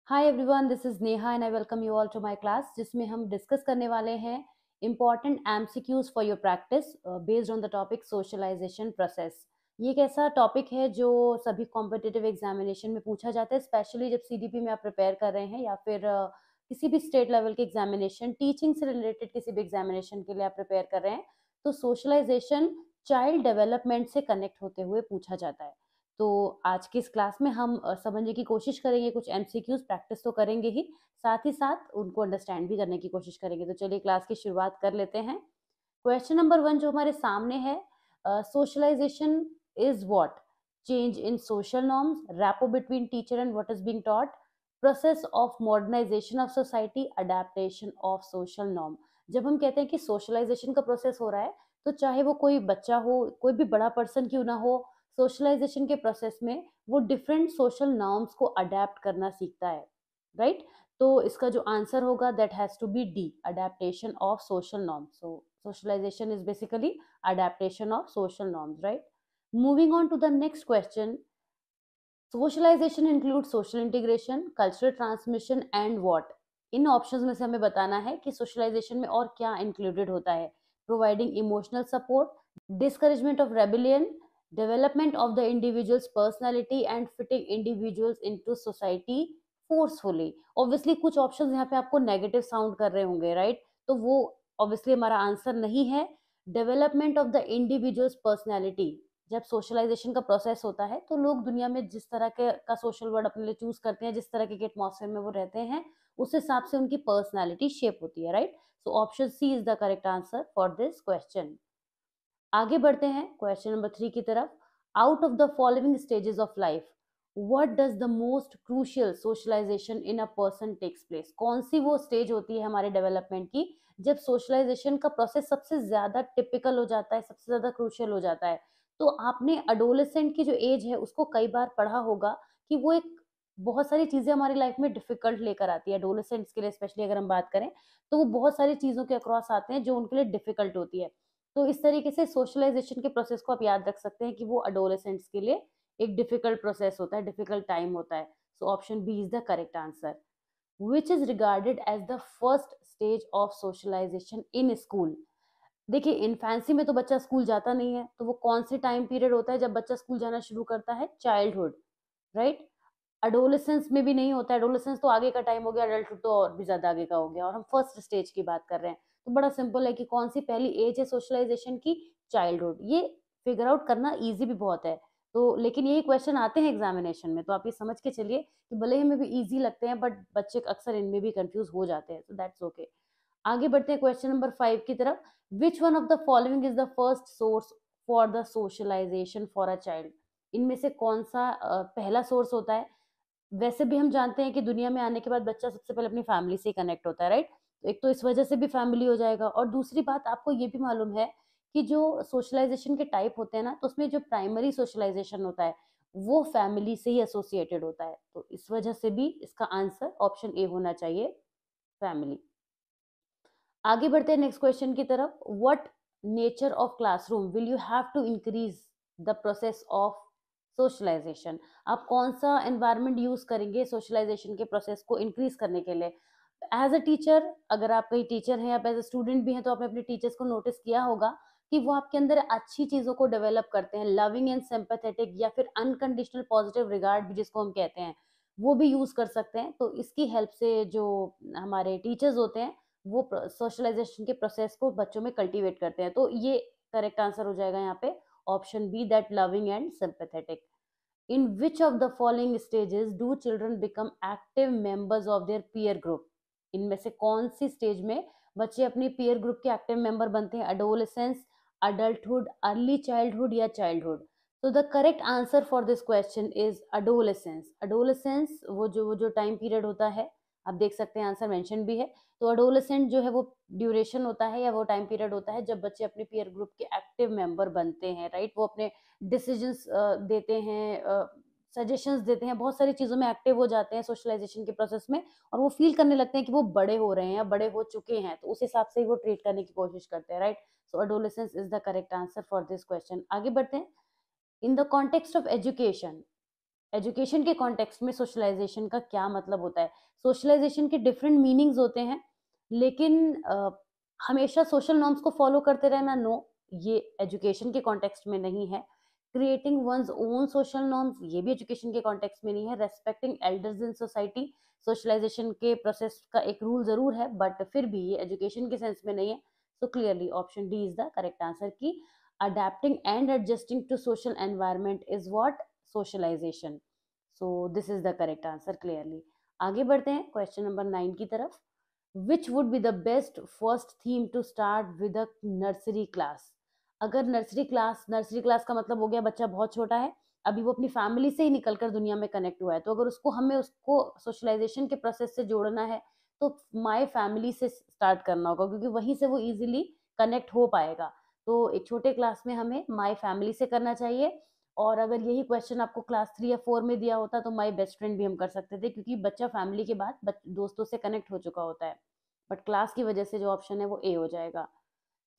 Hi everyone, this is Neha and I welcome you all to my class जिसमें हम discuss करने वाले हैं important MCQs for your practice based on the topic socialization process. ये एक ऐसा टॉपिक है जो सभी कॉम्पिटिटिव एग्जामिनेशन में पूछा जाता है, स्पेशली जब सीडीपी में आप प्रिपेयर कर रहे हैं या फिर किसी भी स्टेट लेवल के एग्जामिनेशन, टीचिंग से रिलेटेड किसी भी एग्जामिनेशन के लिए आप प्रिपेयर कर रहे हैं। तो सोशलाइजेशन चाइल्ड डेवलपमेंट से कनेक्ट होते हुए पूछा जाता है। तो आज की इस क्लास में हम समझने की कोशिश करेंगे, कुछ एमसीक्यूज प्रैक्टिस तो करेंगे ही, साथ ही साथ उनको अंडरस्टैंड भी करने की कोशिश करेंगे। तो चलिए क्लास की शुरुआत कर लेते हैं। क्वेश्चन नंबर 1 जो हमारे सामने है, socialization is what? Change in social norms, rapport between teacher and what is being taught, process of modernization of society, adaptation of social norm. जब हम कहते हैं कि सोशलाइजेशन का प्रोसेस हो रहा है, तो चाहे वो कोई बच्चा हो, कोई भी बड़ा पर्सन क्यों ना हो, सोशलाइजेशन के प्रोसेस में वो डिफरेंट सोशल नॉर्म्स को अडेप्ट करना सीखता है, राइट? तो इसका जो आंसर होगा that has to be D, adaptation of social norms. So socialization is basically adaptation of social norms, right? Moving on to the next question, socialization includes social integration, cultural transmission and what? In options में से हमें बताना है कि socialisation में और क्या included होता है। Providing emotional support, discouragement of rebellion, development of the individuals personality and fitting individuals into society forcefully. Obviously कुछ ऑप्शंस यहाँ पे आपको नेगेटिव साउंड कर रहे होंगे, राइट? तो वो ऑब्वियसली हमारा आंसर नहीं है। Development of the individuals personality, जब सोशलाइजेशन का प्रोसेस होता है तो लोग दुनिया में जिस तरह के का सोशल वर्ड अपने लिए चूज करते हैं, जिस तरह के एटमॉस्फेयर में वो रहते हैं, उस हिसाब से उनकी पर्सनालिटी शेप होती है, right? So option C is the correct answer for this question. आगे बढ़ते हैं क्वेश्चन नंबर 3 की तरफ। Out of the following stages of life, what does the most crucial socialization in a person takes place? कौन सी वो stage होती है हमारे डेवलपमेंट की जब सोशलाइजेशन का प्रोसेस सबसे ज्यादा टिपिकल हो जाता है, सबसे ज्यादा क्रूशियल हो जाता है? तो आपने अडोलेसेंट की जो एज है उसको कई बार पढ़ा होगा कि वो एक बहुत सारी चीजें हमारी लाइफ में डिफिकल्ट लेकर आती है। एडोलेसेंट्स के लिए स्पेशली अगर हम बात करें तो वो बहुत सारी चीजों के अक्रॉस आते हैं जो उनके लिए डिफिकल्ट होती है। तो इस तरीके से सोशलाइजेशन के प्रोसेस को आप याद रख सकते हैं कि वो अडोलेसेंट्स के लिए एक डिफिकल्ट प्रोसेस होता है, डिफिकल्ट टाइम होता है। So option B is the correct answer. Which is regarded as the first stage of socialization in school? देखिए, इन्फेंसी में तो बच्चा स्कूल जाता नहीं है, तो वो कौन से टाइम पीरियड होता है जब बच्चा स्कूल जाना शुरू करता है? Childhood, right? एडोलेसेंस में भी नहीं होता है, एडोलेसेंस तो आगे का टाइम हो गया, अडल्टहुड तो और भी ज्यादा आगे का हो गया, और हम फर्स्ट स्टेज की बात कर रहे हैं। तो बड़ा सिंपल है कि कौन सी पहली एज है सोशलाइजेशन की? चाइल्डहुड। ये फिगर आउट करना इजी भी बहुत है। तो लेकिन यही क्वेश्चन आते हैं एग्जामिनेशन में, तो आप ये समझ के चलिए कि भले ही हमें भी इजी लगते हैं बट बच्चे अक्सर इनमें भी कंफ्यूज हो जाते हैं, सो दैट्स ओके। आगे बढ़ते हैं क्वेश्चन नंबर 5 की तरफ। Which one of the following is the first source for the socialization for a child? इनमें से कौन सा पहला सोर्स होता है? वैसे भी हम जानते हैं कि दुनिया में आने के बाद बच्चा सबसे पहले अपनी फैमिली से कनेक्ट होता है, राइट? तो एक तो इस वजह से भी फैमिली हो जाएगा, और दूसरी बात आपको ये भी मालूम है कि जो सोशलाइजेशन के टाइप होते हैं ना, तो उसमें जो प्राइमरी सोशलाइजेशन होता है वो फैमिली से ही एसोसिएटेड होता है। तो इस वजह से भी इसका आंसर ऑप्शन ए होना चाहिए, फैमिली। आगे बढ़ते हैं नेक्स्ट क्वेश्चन की तरफ। What nature of classroom will you have to increase the process of socialization? आप कौन सा एनवायरनमेंट यूज करेंगे सोशलाइजेशन के प्रोसेस को इंक्रीज करने के लिए? एज अ टीचर, अगर आप कहीं टीचर हैं, आप एज अ स्टूडेंट भी हैं, तो आपने अपने टीचर्स को नोटिस किया होगा कि वो आपके अंदर अच्छी चीजों को डेवलप करते हैं, लविंग एंड सिंपैथेटिक या फिर अनकंडीशनल पॉजिटिव रिगार्ड भी जिसको हम कहते हैं, वो भी यूज कर सकते हैं। तो इसकी हेल्प से जो हमारे टीचर्स होते हैं वो सोशलाइजेशन के प्रोसेस को बच्चों में कल्टीवेट करते हैं। तो ये करेक्ट आंसर हो जाएगा यहाँ पे, option B, that loving and sympathetic. In which of the following stages do children become active members of their peer group? इनमें से कौन सी स्टेज में बच्चे अपनी पीयर ग्रुप के एक्टिव मेंबर बनते हैं? एडोलेसेंस, अडल्टहुड, अर्ली चाइल्डहुड या चाइल्डहुड? तो the correct answer for this question is adolescence. Adolescence वो जो टाइम पीरियड होता है, आप देख सकते हैं आंसर मेंशन भी है। तो अडोलेसेंट जो है वो ड्यूरेशन होता है या वो टाइम पीरियड होता है जब बच्चे अपने पीयर ग्रुप के एक्टिव मेंबर बनते हैं, राइट? वो अपने डिसीजंस देते हैं, सजेशंस देते हैं, बहुत सारी चीज़ों में एक्टिव हो जाते हैं सोशलाइजेशन के प्रोसेस में, और वो फील करने लगते हैं कि वो बड़े हो रहे हैं या बड़े हो चुके हैं, तो उस हिसाब से ही वो ट्रीट करने की कोशिश करते हैं, right? So adolescence is the correct answer for this question. आगे बढ़ते हैं। In the context of education, education के कॉन्टेक्स्ट में सोशलाइजेशन का क्या मतलब होता है। सोशलाइजेशन के डिफरेंट मीनिंग्स होते हैं, लेकिन हमेशा सोशल नॉर्म्स को फॉलो करते रहना, नो, ये एजुकेशन के कॉन्टेक्स्ट में नहीं है। Creating one's own social norms, ये भी एजुकेशन के कॉन्टेक्स्ट में नहीं है। Respecting elders in society socialization के प्रोसेस का एक रूल जरूर है, बट फिर भी ये एजुकेशन के सेंस में नहीं है। So clearly option D is the correct answer की adapting and adjusting to social environment is what socialization. So this is the correct answer clearly. आगे बढ़ते हैं क्वेश्चन नंबर 9 की तरफ। Which would be the best first theme to start with a nursery class. अगर nursery class का मतलब हो गया बच्चा बहुत छोटा है, अभी वो अपनी फैमिली से ही निकलकर दुनिया में कनेक्ट हुआ है, तो अगर उसको सोशलाइजेशन के प्रोसेस से जोड़ना है तो माय फैमिली से स्टार्ट करना होगा, क्योंकि वहीं से वो इजीली कनेक्ट हो पाएगा। तो एक छोटे क्लास में हमें माय फैमिली से करना चाहिए। और अगर यही क्वेश्चन आपको क्लास 3 या 4 में दिया होता तो माय बेस्ट फ्रेंड भी हम कर सकते थे, क्योंकि बच्चा फैमिली के बाद दोस्तों से कनेक्ट हो चुका होता है। बट क्लास की वजह से जो ऑप्शन है वो ए हो जाएगा।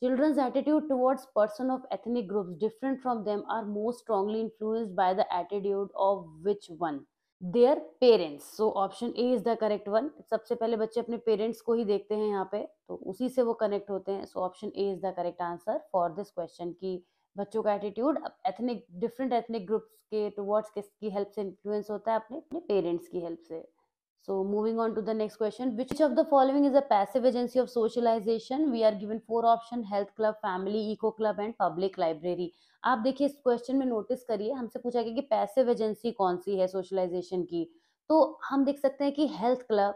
Children's attitude towards person of ethnic groups different from them are most strongly influenced by the attitude of which one? Their parents. So option A is the correct one. सबसे पहले बच्चे अपने पेरेंट्स को ही देखते हैं यहाँ पे, तो उसी से वो कनेक्ट होते हैं। So option A is the correct answer for this question की बच्चों का attitude ethnic different ethnic groups के टुवर्ड्स किसकी हेल्प से इन्फ्लुएंस होता है, अपने अपने पेरेंट्स की हेल्प से। So moving on to the next question, which of the following is a passive agency of socialization? We are given four option: health club, family, eco club and public library. आप देखिए इस question में notice करिए, हमसे पूछा गया कि passive agency कौन सी है सोशलाइजेशन की। तो हम देख सकते हैं कि हेल्थ क्लब,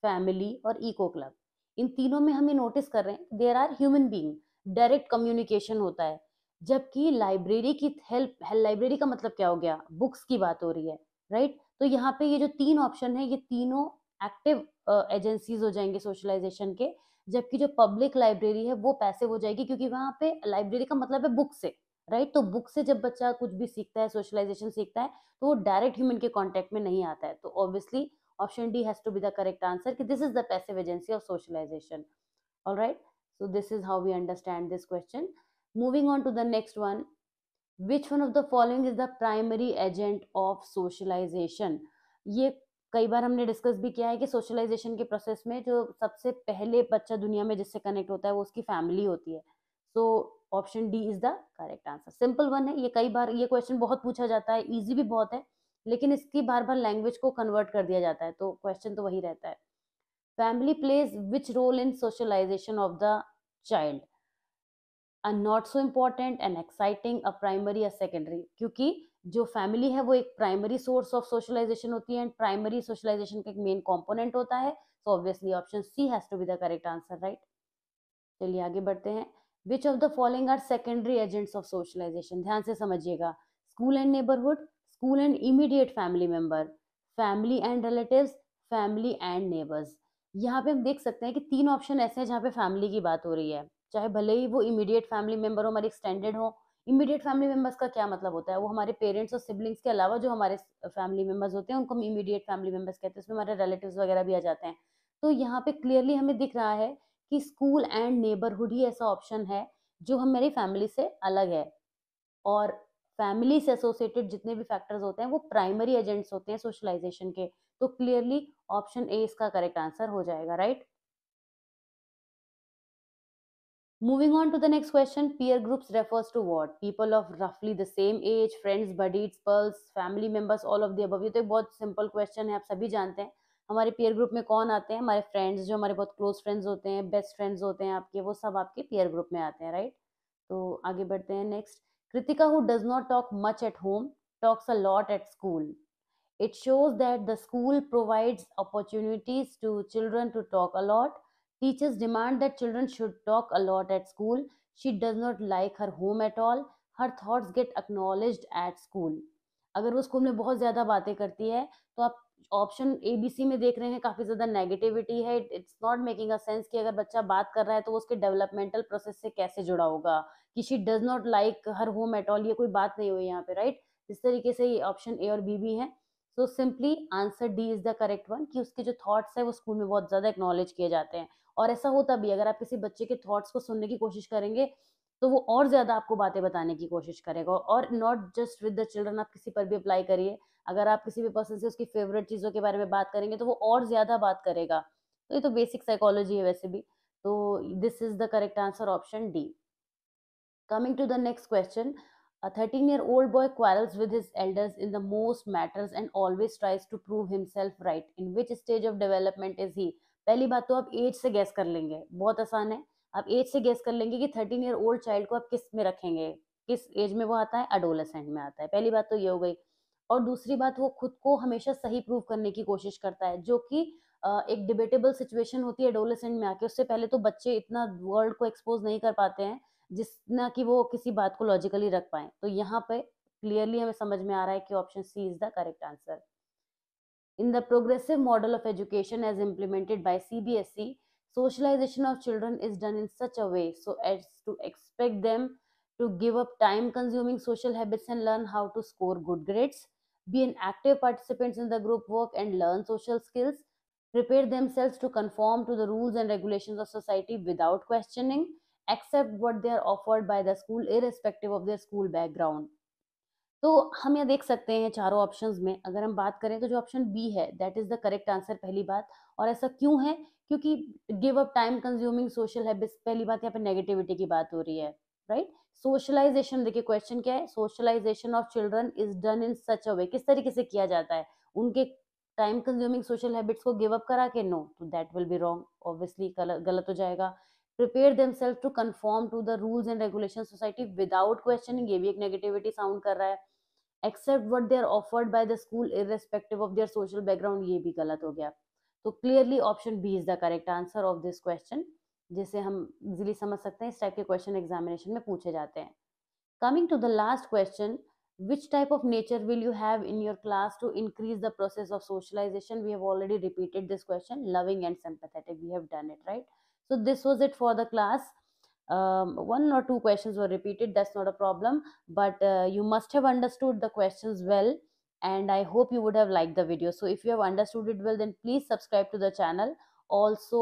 फैमिली और इको क्लब, इन तीनों में हम ये नोटिस कर रहे हैं there are human being, direct communication होता है। जबकि लाइब्रेरी की हेल्प, लाइब्रेरी का मतलब क्या हो गया, बुक्स की बात हो रही है, राइट। तो यहाँ पे ये जो तीन ऑप्शन है ये तीनों एक्टिव एजेंसीज हो जाएंगे सोशलाइजेशन के। जबकि जो पब्लिक लाइब्रेरी है वो पैसिव हो जाएगी, क्योंकि वहाँ पे लाइब्रेरी का मतलब है बुक से, राइट। तो बुक से जब बच्चा कुछ भी सीखता है, सोशलाइजेशन सीखता है, तो वो डायरेक्ट ह्यूमन के कांटेक्ट में नहीं आता है। तो obviously option D has to be the correct answer कि this is the passive agency of socialization. Alright, so this is how we understand this question. Moving on to the next one, which one of the following is the primary agent of socialization. ये कई बार हमने discuss भी किया है कि socialisation के process में जो सबसे पहले बच्चा दुनिया में जिससे कनेक्ट होता है वो उसकी फैमिली होती है। So option D is the correct answer. Simple one है ये, कई बार ये क्वेश्चन बहुत पूछा जाता है, इजी भी बहुत है, लेकिन इसकी बार बार लैंग्वेज को कन्वर्ट कर दिया जाता है, तो क्वेश्चन तो वही रहता है। Family plays which role in socialization of the child? A not so important, and exciting, a primary या सेकेंडरी? क्योंकि जो फैमिली है वो एक प्राइमरी सोर्स ऑफ सोशलाइजेशन होती है, एंड प्राइमरी सोशलाइजेशन का एक मेन कंपोनेंट होता है। So obviously option C has to be the correct answer, right. चलिए आगे बढ़ते हैं। Which of the following are secondary agents of socialization? ध्यान से समझिएगा। School and neighbourhood, school and immediate family member, family and relatives, family and neighbours. यहाँ पे हम देख सकते हैं कि तीन ऑप्शन ऐसे हैं जहाँ पे फैमिली की बात हो रही है, चाहे भले ही वो इमीडिएट फैमिली मेंबर हो, हमारे एक्सटेंडेड हो। इमीडिएट फैमिली मेंबर्स का क्या मतलब होता है, वो हमारे पेरेंट्स और सिबलिंग्स के अलावा जो हमारे फैमिली मेंबर्स होते हैं उनको हम इमीडिएट फैमिली मेंबर्स कहते हैं, उसमें हमारे रिलेटिव्स वगैरह भी आ जाते हैं। तो यहाँ पे क्लियरली हमें दिख रहा है कि स्कूल एंड नेबरहुड ही ऐसा ऑप्शन है जो हम मेरी फैमिली से अलग है। और फैमिली से एसोसिएटेड जितने भी फैक्टर्स होते हैं वो प्राइमरी एजेंट्स होते हैं सोशलाइजेशन के। तो क्लियरली ऑप्शन ए इसका करेक्ट आंसर हो जाएगा, right. Moving on to the next question, peer groups refers to what? People of roughly the same age, friends, buddies, peers, family members, all of the above. ये तो एक बहुत simple question है, आप सभी जानते हैं। हमारे पीयर ग्रुप में कौन आते हैं? हमारे फ्रेंड्स, जो हमारे बहुत क्लोज फ्रेंड्स होते हैं, बेस्ट फ्रेंड्स होते हैं आपके, वो सब आपके पीयर ग्रुप में आते हैं, राइट। तो आगे बढ़ते हैं next. Kritika who does not talk much at home talks a lot at school. It shows that the school provides opportunities to children to talk a lot. Teachers demand that children should talk a lot at school. She does not like her home at all. Her thoughts get acknowledged at school. अगर वो school में बहुत ज्यादा बातें करती है तो आप ऑप्शन ए बी सी में देख रहे हैं काफी ज्यादा नेगेटिविटी है। It's not making a sense कि अगर बच्चा बात कर रहा है तो वो उसके डेवलपमेंटल प्रोसेस से कैसे जुड़ा होगा। कि she does not like her home at all, ये कोई बात नहीं हुई यहाँ पे, राइट। इस तरीके से ये ऑप्शन ए और बी भी है। So simply answer D is the correct one कि उसके जो थॉट्स है वो स्कूल में बहुत ज्यादा एक्नॉलेज किए जाते हैं। और ऐसा होता भी, अगर आप किसी बच्चे के थॉट्स को सुनने की कोशिश करेंगे तो वो और ज्यादा आपको बातें बताने की कोशिश करेगा। और not just with the children, आप किसी पर भी अप्लाई करिए, अगर आप किसी भी पर्सन से उसकी फेवरेट चीज़ों के बारे में बात करेंगे तो वो और ज़्यादा बात करेगा। तो ये तो बेसिक साइकोलॉजी है वैसे भी। तो this is the correct answer option D. Coming to the next question, a 13-year-old boy quarrels with his elders in the most matters and always tries to prove himself right. In which stage of development is he? पहली बात तो आप as से gas कर लेंगे, बहुत आसान है। आप एज से गैस कर लेंगे कि 13-year-old चाइल्ड को आप किस में रखेंगे, किस एज में वो आता है, अडोलेसेंट में आता है। पहली बात तो ये हो गई। और दूसरी बात, वो खुद को हमेशा सही प्रूव करने की कोशिश करता है, जो कि एक डिबेटेबल सिचुएशन होती है एडोलेसेंट में आके। उससे पहले तो बच्चे इतना वर्ल्ड को एक्सपोज नहीं कर पाते हैं जितना कि वो किसी बात को लॉजिकली रख पाएँ। तो यहाँ पे क्लियरली हमें समझ में आ रहा है कि option C is the correct answer. In the progressive model of education as implemented by CBSE, socialization of children is done in such a way so as to expect them to give up time consuming social habits and learn how to score good grades, be an active participants in the group work and learn social skills, prepare themselves to conform to the rules and regulations of society without questioning, accept what they are offered by the school irrespective of their school background. तो हम यहाँ देख सकते हैं चारों options में अगर हम बात करें तो जो ऑप्शन बी है that is the correct answer, पहली बात। और ऐसा क्यों है? क्योंकि give up time consuming social habits, पहली बात यहाँ पे नेगेटिविटी की बात हो रही है, राइट। सोशलाइजेशन, देखिए क्वेश्चन क्या है, socialization of children is done in such a way, किस तरीके से किया जाता है, उनके टाइम कंज्यूमिंग सोशल हैबिट्स को गिव अप करा के? नो, तो that will be wrong, obviously गलत हो जाएगा। Prepare themselves to conform to the rules and regulation society without questioning, ये भी एक नेगेटिविटी साउंड कर रहा है। Accept what they are offered by the school irrespective of their social background, ये भी गलत हो गया। तो clearly option B is the correct answer of this question, जिसे हम इजीली समझ सकते हैं, इस टाइप के क्वेश्चन एग्जामिनेशन में पूछे जाते हैं। Coming to the last question, which type of nature will you have in your class to increase the process of socialization? We have already repeated this question, loving and sympathetic, we have done it, right? So this was it for the class. One or two questions were repeated, that's not a problem, but you must have understood the questions well, and I hope you would have liked the video. So if you have understood it well, then please subscribe to the channel. Also,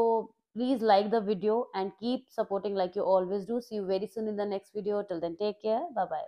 please like the video and keep supporting like you always do. See you very soon in the next video. Till then, take care. Bye bye.